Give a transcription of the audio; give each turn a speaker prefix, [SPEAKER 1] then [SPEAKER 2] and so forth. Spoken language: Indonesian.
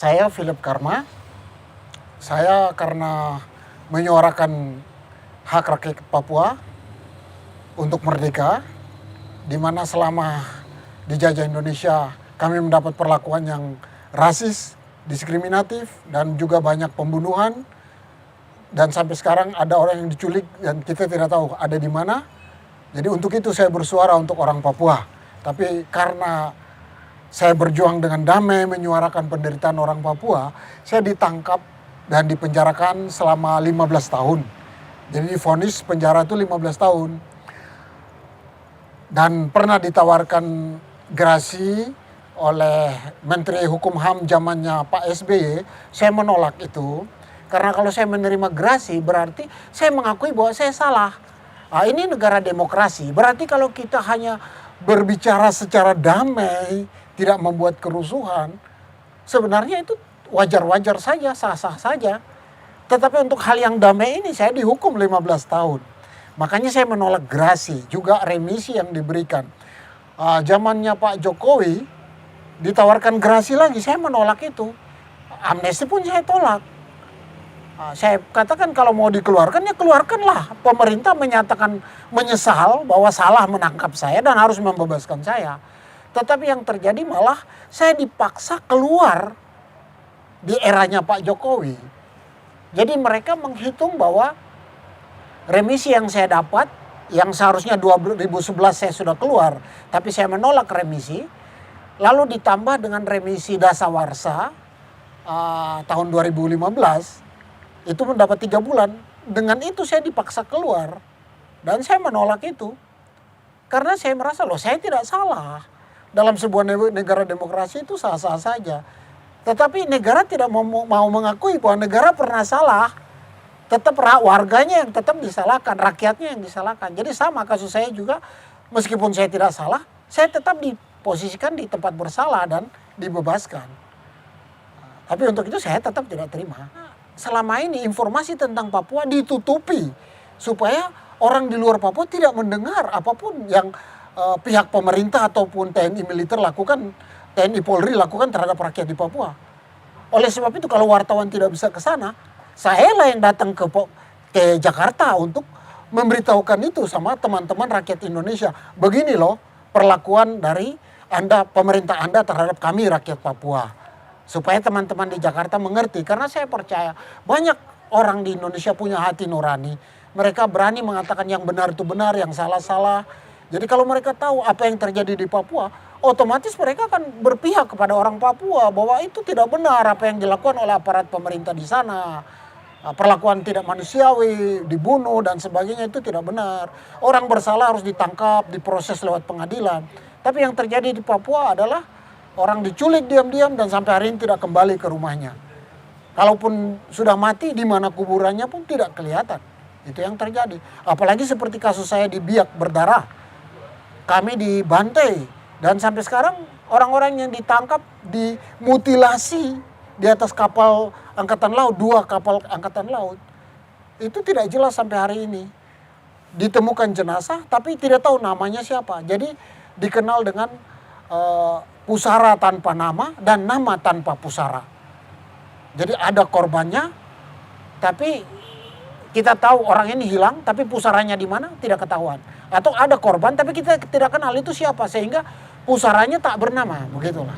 [SPEAKER 1] Saya Philip Karma, saya karena menyuarakan hak rakyat Papua untuk merdeka, di mana selama dijajah Indonesia kami mendapat perlakuan yang rasis, diskriminatif, dan juga banyak pembunuhan. Dan sampai sekarang ada orang yang diculik dan kita tidak tahu ada di mana. Jadi untuk itu saya bersuara untuk orang Papua. Tapi karena saya berjuang dengan damai menyuarakan penderitaan orang Papua, saya ditangkap dan dipenjarakan selama 15 tahun. Jadi divonis penjara itu 15 tahun. Dan pernah ditawarkan gerasi oleh Menteri Hukum HAM zamannya Pak SBY, saya menolak itu. Karena kalau saya menerima gerasi berarti saya mengakui bahwa saya salah. Nah, ini negara demokrasi, berarti kalau kita hanya berbicara secara damai, tidak membuat kerusuhan, sebenarnya itu wajar-wajar saja, sah-sah saja. Tetapi untuk hal yang damai ini saya dihukum 15 tahun. Makanya saya menolak gerasi, juga remisi yang diberikan. Zamannya Pak Jokowi ditawarkan gerasi lagi, saya menolak itu. Amnesti pun saya tolak. Saya katakan kalau mau dikeluarkan ya keluarkanlah. Pemerintah menyatakan menyesal bahwa salah menangkap saya dan harus membebaskan saya. Tetapi yang terjadi malah saya dipaksa keluar di eranya Pak Jokowi. Jadi mereka menghitung bahwa remisi yang saya dapat, yang seharusnya 2011 saya sudah keluar, tapi saya menolak remisi, lalu ditambah dengan remisi dasawarsa tahun 2015, itu mendapat 3 bulan. Dengan itu saya dipaksa keluar dan saya menolak itu. Karena saya merasa loh saya tidak salah. Dalam sebuah negara demokrasi itu sah-sah saja. Tetapi negara tidak mau mengakui bahwa negara pernah salah. Tetap warganya yang tetap disalahkan, rakyatnya yang disalahkan. Jadi sama kasus saya juga, meskipun saya tidak salah, saya tetap diposisikan di tempat bersalah dan dibebaskan. Tapi untuk itu saya tetap tidak terima. Selama ini informasi tentang Papua ditutupi supaya orang di luar Papua tidak mendengar apapun yang pihak pemerintah ataupun TNI militer lakukan, TNI Polri lakukan terhadap rakyat di Papua. Oleh sebab itu kalau wartawan tidak bisa ke sana, saya lah yang datang ke Jakarta untuk memberitahukan itu sama teman-teman rakyat Indonesia. Begini loh perlakuan dari Anda, pemerintah Anda terhadap kami rakyat Papua. Supaya teman-teman di Jakarta mengerti. Karena saya percaya banyak orang di Indonesia punya hati nurani. Mereka berani mengatakan yang benar itu benar, yang salah-salah. Jadi kalau mereka tahu apa yang terjadi di Papua, otomatis mereka akan berpihak kepada orang Papua bahwa itu tidak benar apa yang dilakukan oleh aparat pemerintah di sana. Perlakuan tidak manusiawi, dibunuh dan sebagainya itu tidak benar. Orang bersalah harus ditangkap, diproses lewat pengadilan. Tapi yang terjadi di Papua adalah orang diculik diam-diam dan sampai hari ini tidak kembali ke rumahnya. Kalaupun sudah mati, di mana kuburannya pun tidak kelihatan. Itu yang terjadi. Apalagi seperti kasus saya di Biak berdarah. Kami dibantai dan sampai sekarang orang-orang yang ditangkap dimutilasi di atas kapal angkatan laut, 2 kapal angkatan laut. Itu tidak jelas sampai hari ini. Ditemukan jenazah tapi tidak tahu namanya siapa. Jadi dikenal dengan pusara tanpa nama dan nama tanpa pusara. Jadi ada korbannya tapi kita tahu orang ini hilang tapi pusaranya di mana tidak ketahuan. Atau ada korban tapi kita tidak kenal itu siapa sehingga pusaranya tak bernama, begitulah.